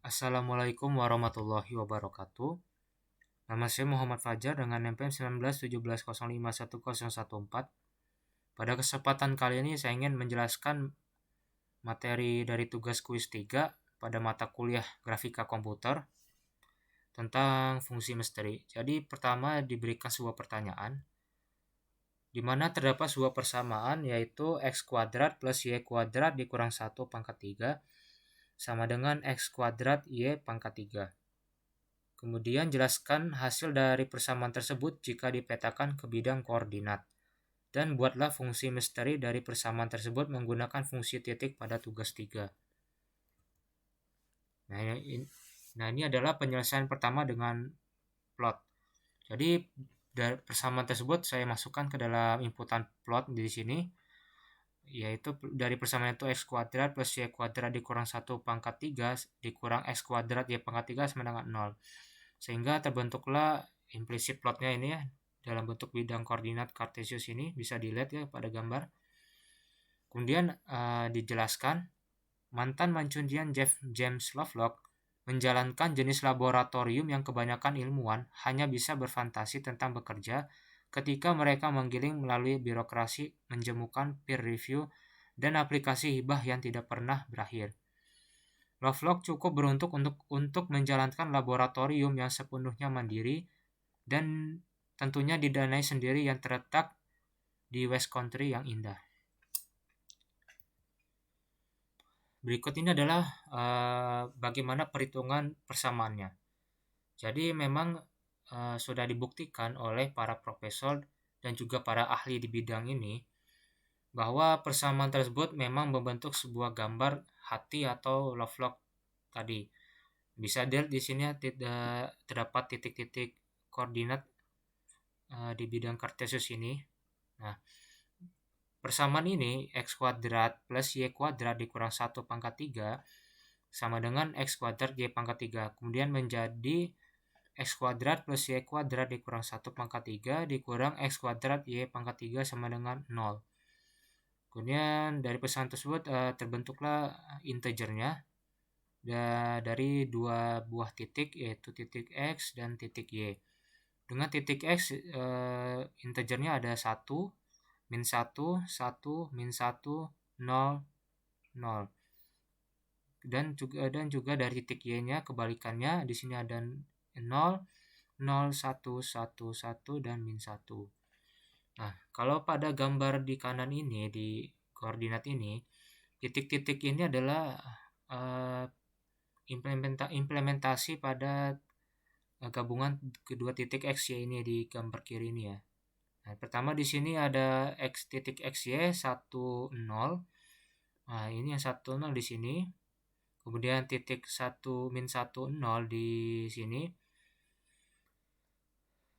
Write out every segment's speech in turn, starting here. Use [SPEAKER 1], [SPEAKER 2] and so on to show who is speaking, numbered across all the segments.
[SPEAKER 1] Assalamualaikum warahmatullahi wabarakatuh. Nama saya Muhammad Fajar dengan NPM 1917051014. Pada kesempatan kali ini saya ingin menjelaskan materi dari tugas kuis 3 pada mata kuliah Grafika Komputer tentang fungsi misteri. Jadi pertama diberikan sebuah pertanyaan di mana terdapat sebuah persamaan yaitu x kuadrat plus y kuadrat dikurang 1 pangkat 3 sama dengan x kuadrat y pangkat 3. Kemudian jelaskan hasil dari persamaan tersebut jika dipetakan ke bidang koordinat. Dan buatlah fungsi misteri dari persamaan tersebut menggunakan fungsi titik pada tugas 3. Nah, ini adalah penyelesaian pertama dengan plot. Jadi dari persamaan tersebut saya masukkan ke dalam inputan plot di sini, yaitu dari persamaan itu x kuadrat plus y kuadrat dikurang 1 pangkat 3 dikurang x kuadrat y pangkat 3 sama dengan 0. Sehingga terbentuklah implisit plotnya ini ya, dalam bentuk bidang koordinat kartesius ini, bisa dilihat ya pada gambar. Kemudian dijelaskan, mantan mancunian James Lovelock menjalankan jenis laboratorium yang kebanyakan ilmuwan hanya bisa berfantasi tentang bekerja ketika mereka menggiling melalui birokrasi menjemukan peer review dan aplikasi hibah yang tidak pernah berakhir. Lovelock cukup beruntung untuk menjalankan laboratorium yang sepenuhnya mandiri dan tentunya didanai sendiri yang terletak di West Country yang indah. Berikut ini adalah bagaimana perhitungan persamaannya. Jadi memang sudah dibuktikan oleh para profesor dan juga para ahli di bidang ini bahwa persamaan tersebut memang membentuk sebuah gambar hati atau Lovelock tadi. Bisa dilihat di sini terdapat titik-titik koordinat di bidang kartesius ini. Nah, persamaan ini x kuadrat plus y kuadrat dikurang 1 pangkat 3 sama dengan x kuadrat y pangkat 3. Kemudian menjadi x kuadrat plus y kuadrat dikurang 1 pangkat 3 dikurang x kuadrat y pangkat 3 sama dengan 0. Kemudian dari persamaan tersebut terbentuklah integernya dari dua buah titik, yaitu titik x dan titik y. Dengan titik x integernya ada 1, min 1, 1, min 1, 0, 0. Dan juga dari titik y-nya kebalikannya, di sini ada 0, 0, 1, 1, 1 dan min 1. Nah, kalau pada gambar di kanan ini, di koordinat ini, titik-titik ini adalah implementasi pada gabungan kedua titik x y ini di gambar kiri ini ya. Nah, pertama di sini ada x titik x y 1 0. Nah, ini yang 1 0 di sini. Kemudian titik 1 min 1 0 di sini.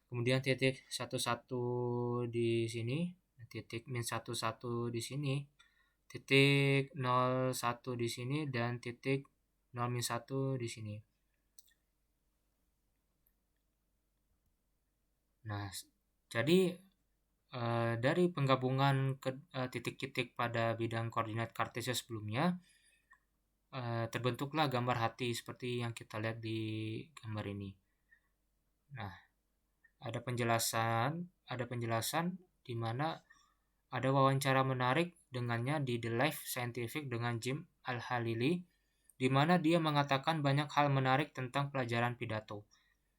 [SPEAKER 1] Kemudian titik 1 1 di sini, titik min 1 1 di sini, titik 0 1 di sini dan titik 0 min 1 di sini. Nah, jadi dari penggabungan titik-titik pada bidang koordinat kartesius sebelumnya, terbentuklah gambar hati seperti yang kita lihat di gambar ini. Nah, ada penjelasan di mana ada wawancara menarik dengannya di The Life Scientific dengan Jim Al-Halili, di mana dia mengatakan banyak hal menarik tentang pelajaran pidato,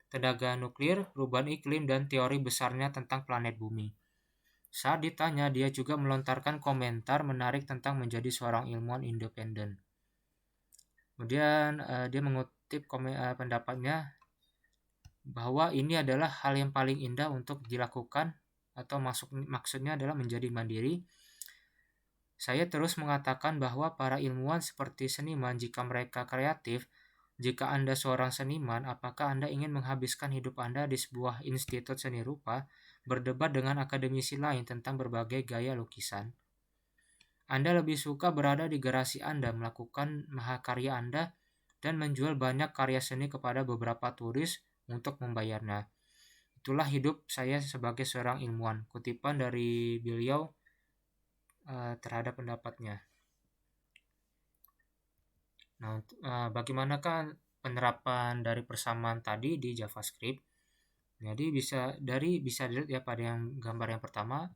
[SPEAKER 1] tenaga nuklir, perubahan iklim, dan teori besarnya tentang planet bumi. Saat ditanya, dia juga melontarkan komentar menarik tentang menjadi seorang ilmuwan independen. Kemudian dia mengutip pendapatnya bahwa ini adalah hal yang paling indah untuk dilakukan atau maksudnya adalah menjadi mandiri. Saya terus mengatakan bahwa para ilmuwan seperti seniman, jika mereka kreatif, jika Anda seorang seniman, apakah Anda ingin menghabiskan hidup Anda di sebuah institut seni rupa, berdebat dengan akademisi lain tentang berbagai gaya lukisan? Anda lebih suka berada di garasi Anda, melakukan mahakarya Anda, dan menjual banyak karya seni kepada beberapa turis untuk membayarnya. Itulah hidup saya sebagai seorang ilmuwan. Kutipan dari beliau terhadap pendapatnya. Nah, bagaimanakah penerapan dari persamaan tadi di JavaScript. Jadi bisa dilihat ya pada yang gambar yang pertama,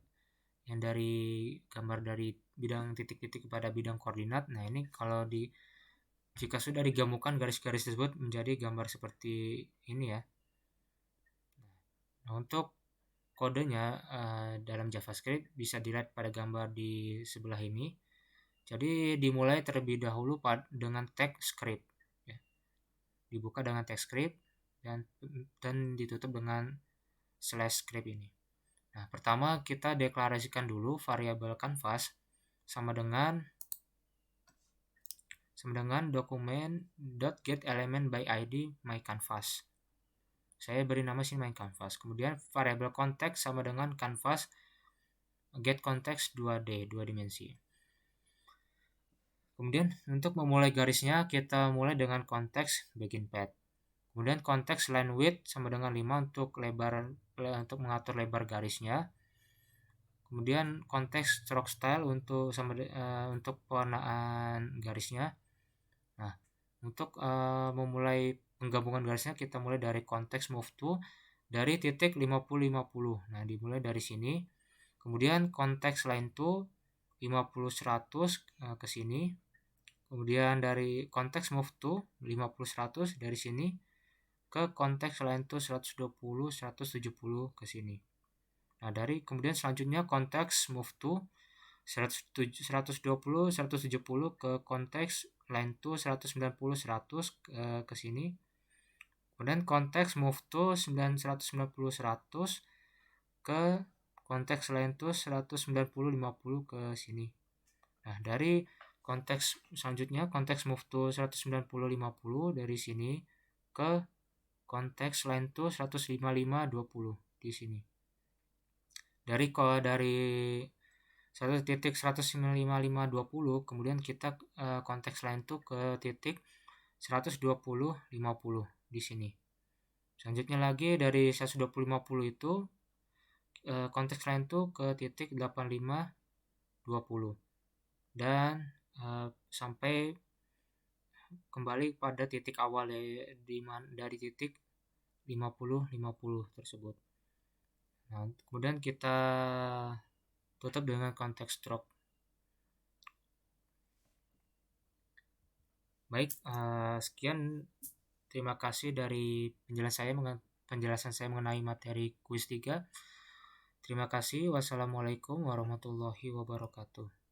[SPEAKER 1] yang dari gambar dari bidang titik-titik kepada bidang koordinat. Nah, ini kalau jika sudah digabungkan garis-garis tersebut menjadi gambar seperti ini ya. Nah, untuk kodenya dalam JavaScript bisa dilihat pada gambar di sebelah ini. Jadi dimulai terlebih dahulu dengan tag script ya. Dibuka dengan tag script dan ditutup dengan slash script ini. Nah, pertama kita deklarasikan dulu variabel canvas sama dengan dokumen.getElementById myCanvas. Saya beri nama sini myCanvas. Kemudian variabel konteks sama dengan canvas getContext 2D, 2 dimensi. Kemudian untuk memulai garisnya kita mulai dengan konteks begin path. Kemudian konteks line width sama dengan 5 untuk mengatur lebar garisnya. Kemudian konteks stroke style untuk pewarnaan garisnya. Nah, untuk memulai penggabungan garisnya kita mulai dari konteks move to dari titik 50-50. Nah, dimulai dari sini. Kemudian konteks line to 50-100 ke sini. Kemudian dari konteks move to 50-100 dari sini ke konteks line to 120-170 ke sini. Nah, kemudian selanjutnya konteks move to 120-170 ke konteks line to 190-100 ke sini. Kemudian konteks move to 190-100 ke konteks line to 190-50 ke sini. Nah, dari konteks selanjutnya konteks move to 190-50 dari sini ke konteks line to 155-20 di sini. Dari 1.155-50 kemudian kita konteks line to ke titik 120-50 di sini. Selanjutnya lagi dari 120-50 itu konteks line to ke titik 85-20 dan sampai kembali pada titik awal dari titik 50-50 tersebut. Nah, kemudian kita tutup dengan konteks stroke. Baik, sekian. Terima kasih dari penjelasan saya mengenai materi kuis 3. Terima kasih. Wassalamualaikum warahmatullahi wabarakatuh.